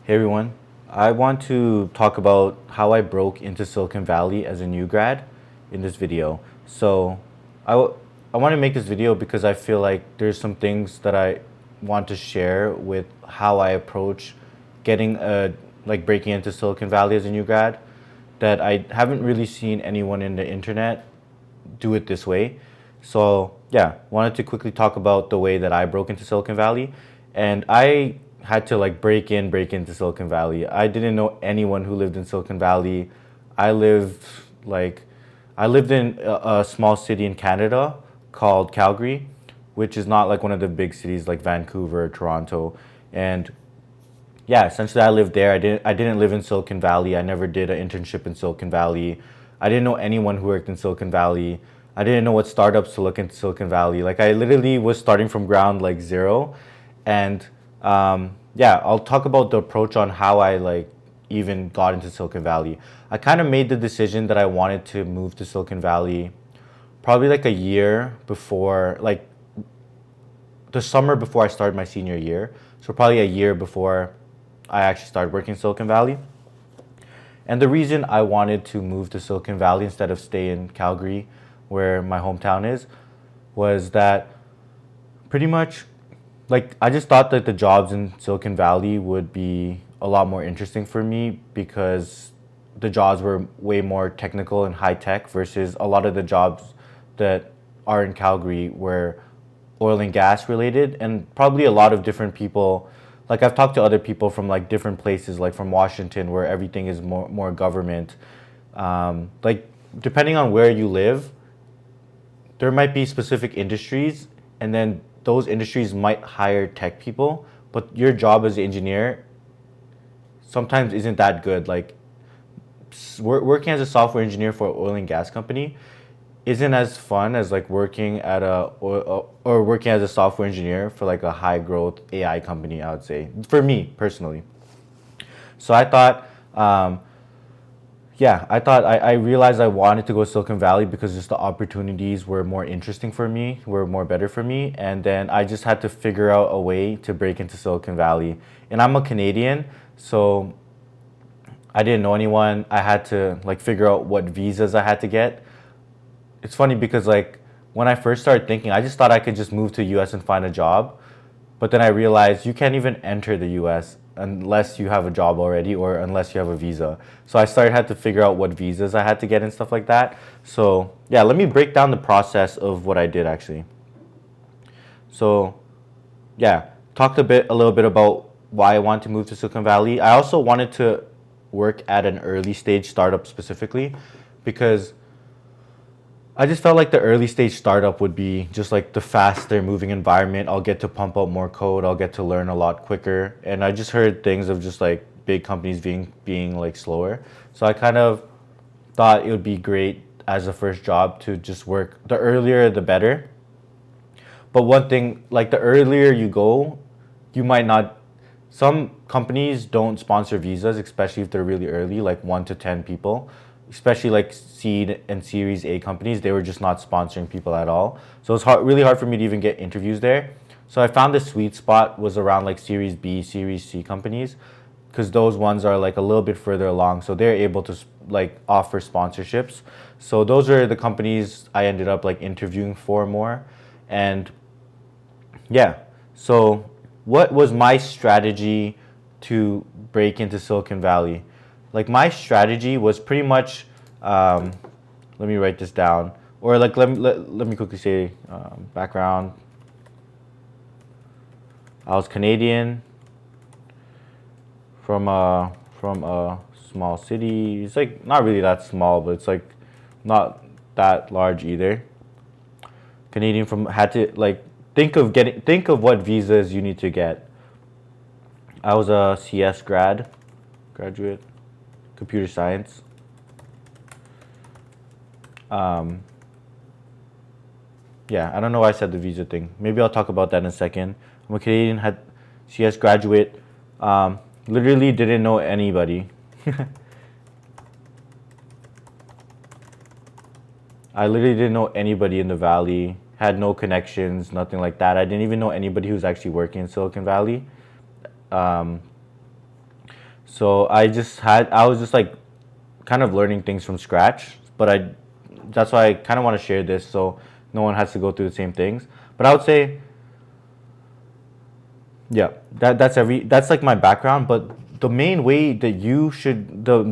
Hey everyone, I want to talk about how I broke into Silicon Valley as a new grad in this video. I want to make this video because I feel like there's some things that I want to share with how I approach getting breaking into Silicon Valley as a new grad that I haven't really seen anyone in the internet do it this way. So yeah, wanted to quickly talk about the way that I broke into Silicon Valley, and I had to break into Silicon Valley. I didn't know anyone who lived in Silicon Valley. I lived like I lived in a small city in Canada called Calgary, which is not like one of the big cities like Vancouver, Toronto, and yeah, essentially I lived there. I didn't live in Silicon Valley. I never did an internship in Silicon Valley. I didn't know anyone who worked in Silicon Valley. I didn't know what startups to look into Silicon Valley. Like I literally was starting from ground like zero, and yeah, I'll talk about the approach on how I even got into Silicon Valley. I kind of made the decision that I wanted to move to Silicon Valley probably like a year before, like the summer before I started my senior year. So probably a year before I actually started working in Silicon Valley. And the reason I wanted to move to Silicon Valley instead of stay in Calgary, where my hometown is, was that pretty much I just thought that the jobs in Silicon Valley would be a lot more interesting for me because the jobs were way more technical and high tech versus a lot of the jobs that are in Calgary were oil and gas related, and probably a lot of different people, like I've talked to other people from like different places, like from Washington where everything is more government. Like depending on where you live, there might be specific industries, and then those industries might hire tech people, but your job as an engineer sometimes isn't that good. Like working as a software engineer for an oil and gas company isn't as fun as like working at or working as a software engineer for like a high growth AI company, I would say, for me personally. So I thought, yeah, I realized I wanted to go to Silicon Valley because just the opportunities were more interesting for me, were more better for me. And then I just had to figure out a way to break into Silicon Valley. And I'm a Canadian, so I didn't know anyone. I had to like figure out what visas I had to get. It's funny because like when I first started thinking, I just thought I could just move to the US and find a job. But then I realized you can't even enter the US unless you have a job already or unless you have a visa. So I had to figure out what visas I had to get and stuff like that. So yeah, let me break down the process of what I did actually. So yeah, talked a little bit about why I wanted to move to Silicon Valley. I also wanted to work at an early stage startup specifically because I just felt like the early stage startup would be just like the faster moving environment. I'll get to pump out more code. I'll get to learn a lot quicker. And I just heard things of just like big companies being like slower. So I kind of thought it would be great as a first job to just work the earlier the better. But one thing, like the earlier you go, you might not. Some companies don't sponsor visas, especially if they're really early, like 1 to 10 people. Especially like seed and Series A companies, they were just not sponsoring people at all. So it's really hard for me to even get interviews there. So I found the sweet spot was around like Series B, Series C companies, because those ones are like a little bit further along, so they're able to like offer sponsorships. So those are the companies I ended up like interviewing for more, and yeah. So what was my strategy to break into Silicon Valley? Like my strategy was pretty much, let me write this down, or like let me quickly say background. I was Canadian from a small city. It's like not really that small, but it's like not that large either. Canadian from had to like think of what visas you need to get. I was a CS graduate, computer science. Um, yeah, I don't know why I said the visa thing. Maybe I'll talk about that in a second. I'm a Canadian, had CS graduate. Literally didn't know anybody. I literally didn't know anybody in the valley. Had no connections, nothing like that. I didn't even know anybody who's actually working in Silicon Valley. Um, So I was just like kind of learning things from scratch, but that's why I kind of want to share this so no one has to go through the same things. But I would say, yeah, that's like my background. But the main way that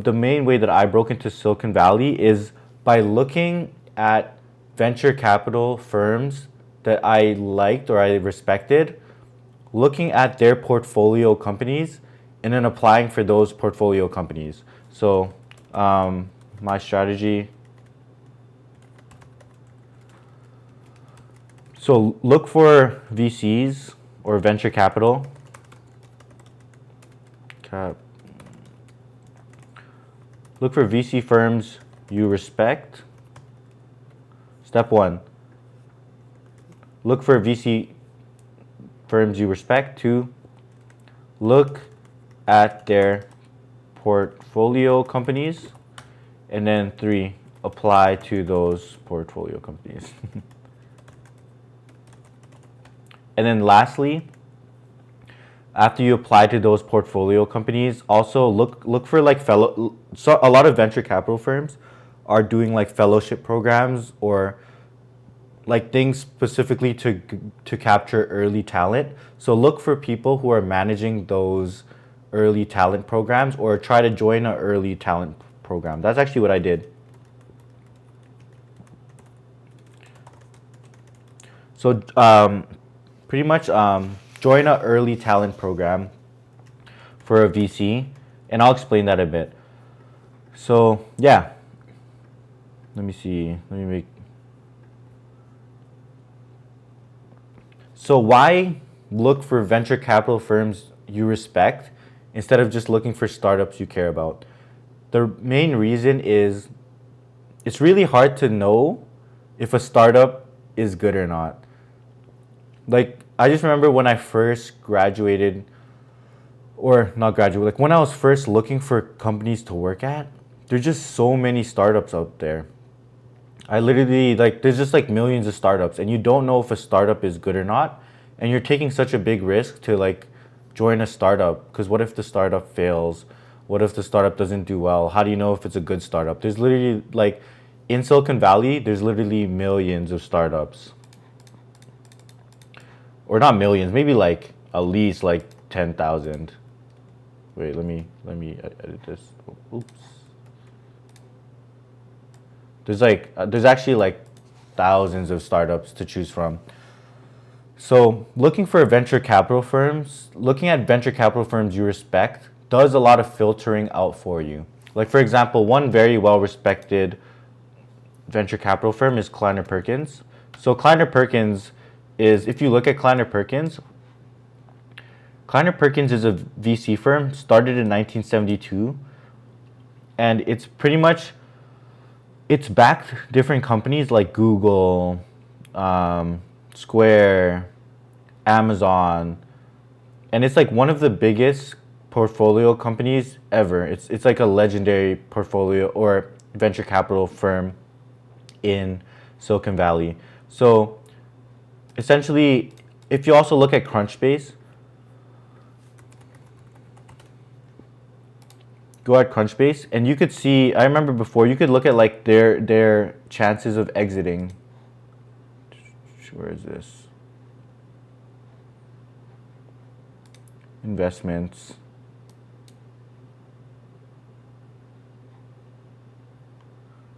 the main way that I broke into Silicon Valley is by looking at venture capital firms that I liked or I respected, looking at their portfolio companies, and then applying for those portfolio companies. So my strategy. So look for VCs or venture capital. Look for VC firms you respect. Step one. Look for VC firms you respect. Two, look at their portfolio companies. And then three, apply to those portfolio companies. And then lastly, after you apply to those portfolio companies, also look for like so a lot of venture capital firms are doing like fellowship programs or like things specifically to capture early talent. So look for people who are managing those early talent programs or try to join an early talent program. That's actually what I did. So pretty much join an early talent program for a VC, and I'll explain that a bit. So yeah, let me see. Let me make. So why look for venture capital firms you respect instead of just looking for startups you care about? The main reason is it's really hard to know if a startup is good or not. Like I just remember when I first graduated, or not graduate, like when I was first looking for companies to work at, there's just so many startups out there. I literally like there's just like millions of startups and you don't know if a startup is good or not, and you're taking such a big risk to like join a startup because what if the startup fails? What if the startup doesn't do well? How do you know if it's a good startup? There's literally like in Silicon Valley, there's literally millions of startups. Or not millions, maybe like at least like 10,000. Wait, let me edit this. Oops. There's actually like thousands of startups to choose from. So looking at venture capital firms you respect does a lot of filtering out for you. Like for example, one very well respected venture capital firm is Kleiner Perkins. So Kleiner Perkins is, if you look at Kleiner Perkins is a VC firm started in 1972, and it's pretty much it's backed different companies like Google, Square, Amazon, and it's like one of the biggest portfolio companies ever. It's like a legendary portfolio or venture capital firm in Silicon Valley. So essentially, if you also look at Crunchbase, go at Crunchbase, and you could see. I remember before you could look at like their chances of exiting. Where is this? Investments.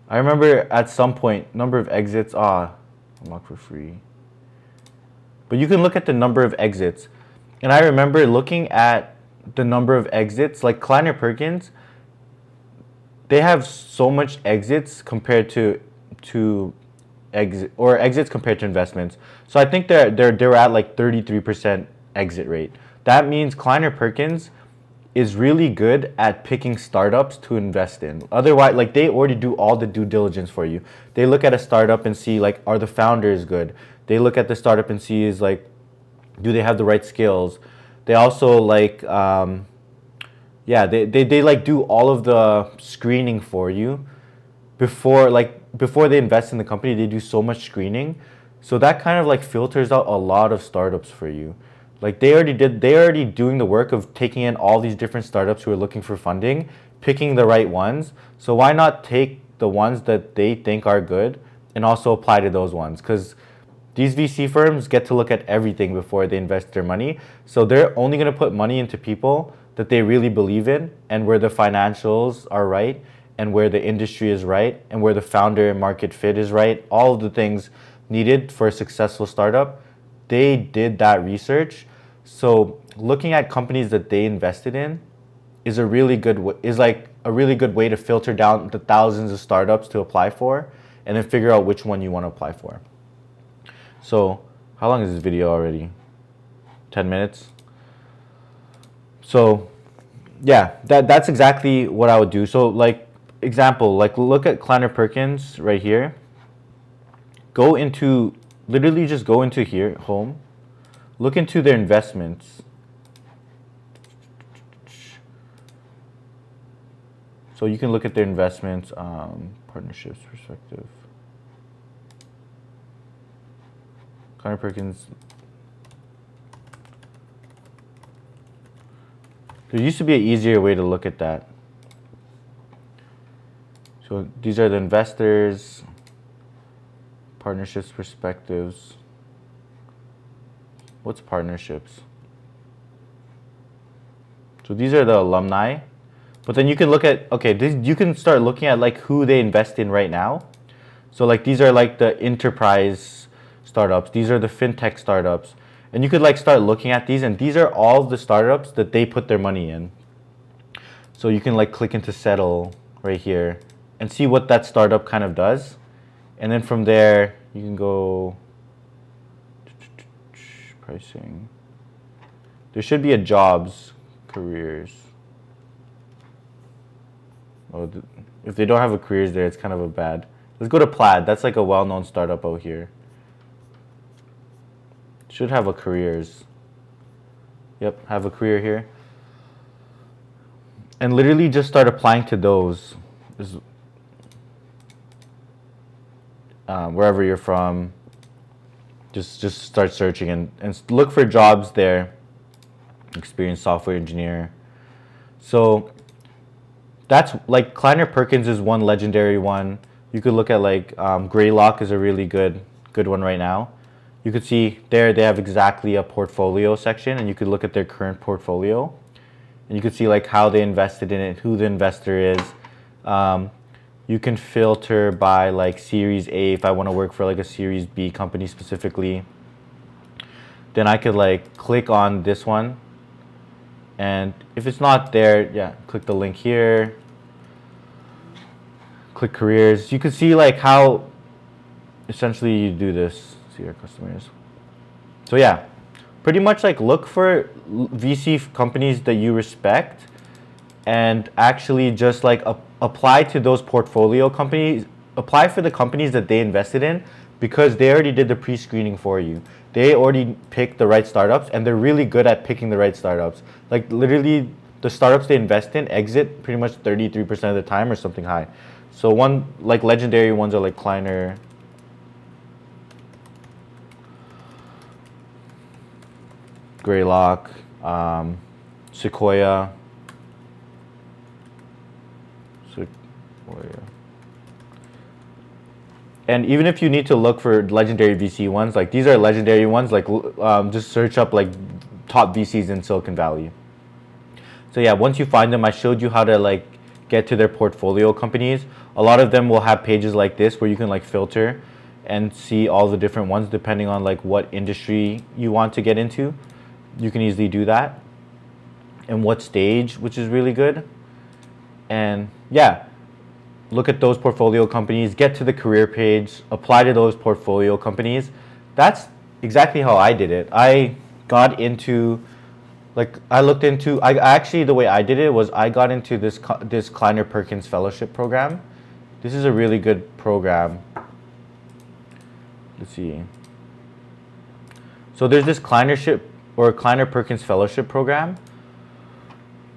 I remember at some point number of exits. Unlock for free. But you can look at the number of exits, and I remember looking at the number of exits. Like Kleiner Perkins, they have so much exits compared to exits compared to investments. So I think they're at like 33% exit rate. That means Kleiner Perkins is really good at picking startups to invest in. Otherwise, like they already do all the due diligence for you. They look at a startup and see like, are the founders good? They look at the startup and see is like, do they have the right skills? They also like they like do all of the screening for you before they invest in the company. They do so much screening, so that kind of like filters out a lot of startups for you. Like they're already doing the work of taking in all these different startups who are looking for funding, picking the right ones. So why not take the ones that they think are good and also apply to those ones? Because these VC firms get to look at everything before they invest their money. So they're only going to put money into people that they really believe in and where the financials are right and where the industry is right and where the founder and market fit is right. All of the things needed for a successful startup, they did that research. So looking at companies that they invested in is a really good way to filter down the thousands of startups to apply for and then figure out which one you want to apply for. So how long is this video already? 10 minutes. So yeah, that's exactly what I would do. So like example, like look at Kleiner Perkins right here. Literally just go into here, home, look into their investments. So you can look at their investments, partnerships perspective. Kleiner Perkins. There used to be an easier way to look at that. So these are the investors, partnerships perspectives. What's partnerships? So these are the alumni. But then you can look at, you can start looking at like who they invest in right now. So like these are like the enterprise startups. These are the fintech startups. And you could like start looking at these, and these are all the startups that they put their money in. So you can like click into settle right here and see what that startup kind of does. And then from there, you can go pricing. There should be a jobs, careers. Oh, if they don't have a careers there, it's kind of a bad. Let's go to Plaid. That's like a well-known startup out here. Should have a careers. Yep, have a career here. And literally just start applying to those. Wherever you're from, just start searching and look for jobs there. Experienced software engineer. So that's like Kleiner Perkins is one legendary one. You could look at like Greylock is a really good one right now. You could see there they have exactly a portfolio section, and you could look at their current portfolio, and you could see like how they invested in it, who the investor is. You can filter by like Series A if I want to work for like a Series B company specifically. Then I could like click on this one, and if it's not there, yeah, click the link here. Click careers. You can see like how essentially you do this. See our customers. So yeah, pretty much like look for VC companies that you respect and actually just like apply to those portfolio companies. Apply for the companies that they invested in because they already did the pre-screening for you. They already picked the right startups, and they're really good at picking the right startups. Like literally the startups they invest in exit pretty much 33% of the time or something high. So one like legendary ones are like Kleiner, Greylock, Sequoia. And even if you need to look for legendary VC ones, like these are legendary ones, like just search up like top VCs in Silicon Valley. So yeah, once you find them, I showed you how to like get to their portfolio companies. A lot of them will have pages like this where you can like filter and see all the different ones depending on like what industry you want to get into. You can easily do that. And what stage, which is really good. And yeah, look at those portfolio companies, get to the career page, apply to those portfolio companies. That's exactly how I did it. I got into, actually the way I did it was I got into this Kleiner Perkins fellowship program. This is a really good program. Let's see. So there's this Kleiner Perkins fellowship program.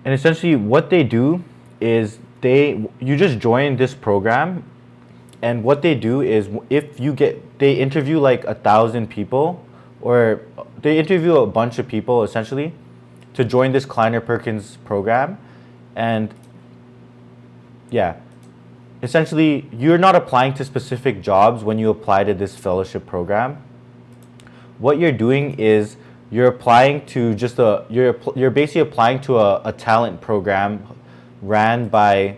And essentially what they do is you just join this program, and what they do is they interview like 1,000 people or they interview a bunch of people essentially to join this Kleiner Perkins program. And yeah, essentially you're not applying to specific jobs when you apply to this fellowship program. What you're doing is you're applying to just you're basically applying to a talent program ran by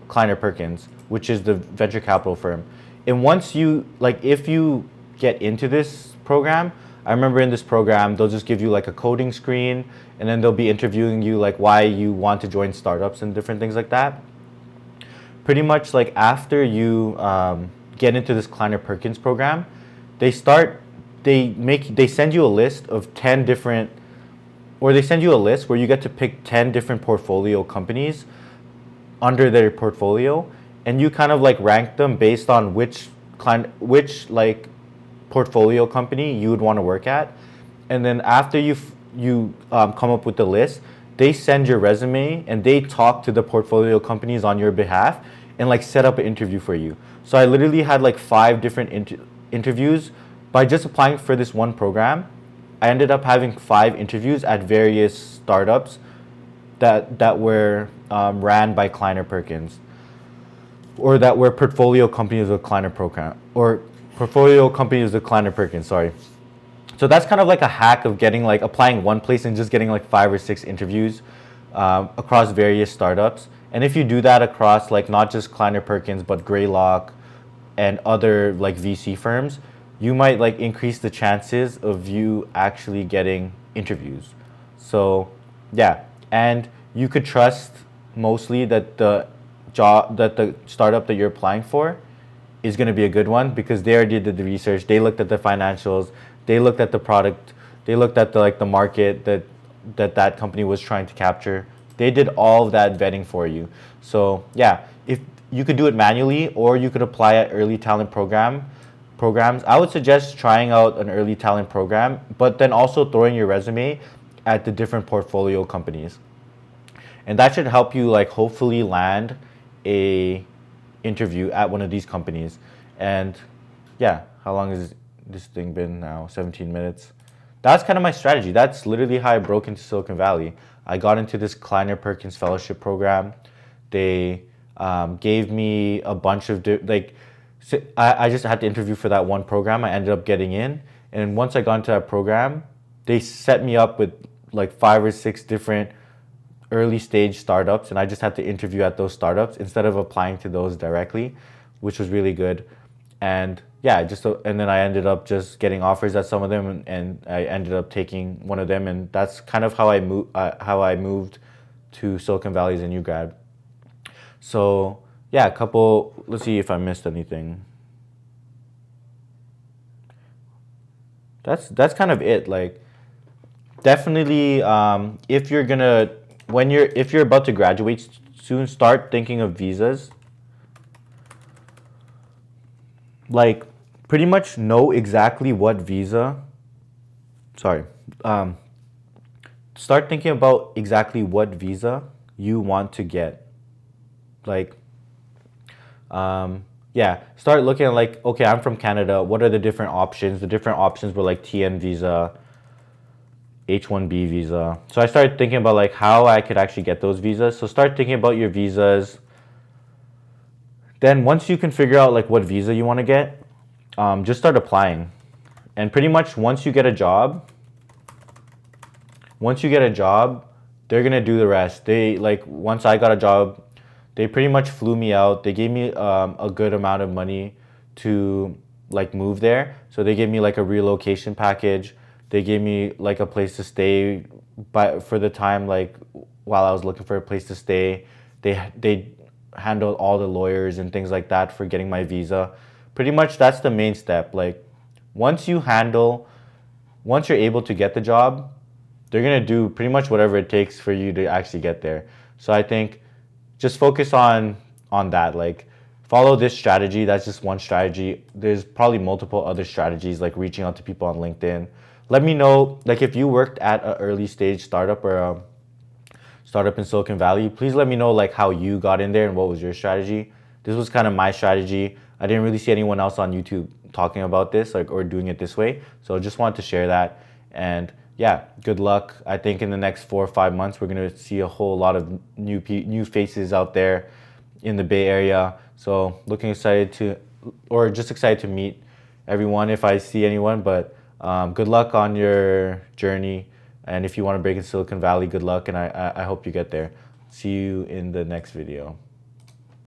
Kleiner Perkins, which is the venture capital firm. And once you like, if you get into this program, I remember in this program they'll just give you like a coding screen, and then they'll be interviewing you like why you want to join startups and different things like that. Pretty much like after you get into this Kleiner Perkins program, they start they send you a list of 10 different, or they send you a list where you get to pick 10 different portfolio companies under their portfolio, and you kind of like rank them based on which like portfolio company you would want to work at. And then after you come up with the list, they send your resume and they talk to the portfolio companies on your behalf and like set up an interview for you. So I literally had like 5 different interviews by just applying for this one program. I ended up having 5 interviews at various startups that were ran by Kleiner Perkins, or that were portfolio companies of Kleiner program, or portfolio companies of Kleiner Perkins. Sorry. So that's kind of like a hack of getting like applying one place and just getting like 5 or 6 interviews across various startups. And if you do that across like not just Kleiner Perkins but Greylock and other like VC firms, you might like increase the chances of you actually getting interviews. So yeah, and you could trust mostly that the startup that you're applying for is going to be a good one, because they already did the research. They looked at the financials, they looked at the product, they looked at the market that company was trying to capture. They did all of that vetting for you. So yeah, if you could do it manually, or you could apply at early talent programs. I would suggest trying out an early talent program, but then also throwing your resume at the different portfolio companies. And that should help you like hopefully land a interview at one of these companies. And yeah, how long has this thing been now? 17 minutes. That's kind of my strategy. That's literally how I broke into Silicon Valley. I got into this Kleiner Perkins fellowship program. They gave me a bunch of I just had to interview for that one program. I ended up getting in, and once I got into that program, they set me up with like 5 or 6 different early stage startups, and I just had to interview at those startups instead of applying to those directly, which was really good. And yeah, and then I ended up just getting offers at some of them, and I ended up taking one of them, and that's kind of how I moved to Silicon Valley as a new grad. So yeah, let's see if I missed anything. That's kind of it. Like, definitely, if you're about to graduate soon, start thinking of visas. Like, pretty much know exactly what visa. Sorry. Start thinking about exactly what visa you want to get. Like, yeah, start looking at like, okay, I'm from Canada. What are the different options? The different options were like TN visa, H-1B visa. So I started thinking about like how I could actually get those visas. So start thinking about your visas. Then once you can figure out like what visa you want to get, just start applying. And pretty much once you get a job, they're gonna do the rest. Once I got a job, they pretty much flew me out. They gave me a good amount of money to like move there. So they gave me like a relocation package. They gave me like a place to stay, but for the time like while I was looking for a place to stay, they handled all the lawyers and things like that for getting my visa. Pretty much that's the main step. Like once you're able to get the job, they're gonna do pretty much whatever it takes for you to actually get there. So I think just focus on that. Like follow this strategy. That's just one strategy. There's probably multiple other strategies, like reaching out to people on LinkedIn. Let me know, like if you worked at an early stage startup or a startup in Silicon Valley, please let me know like how you got in there and what was your strategy. This was kind of my strategy. I didn't really see anyone else on YouTube talking about this, like, or doing it this way. So I just wanted to share that. And yeah, good luck. I think in the next 4 or 5 months, we're gonna see a whole lot of new faces out there in the Bay Area. So looking excited to, or just excited to meet everyone if I see anyone. But good luck on your journey. And if you want to break in Silicon Valley, good luck. And I hope you get there. See you in the next video.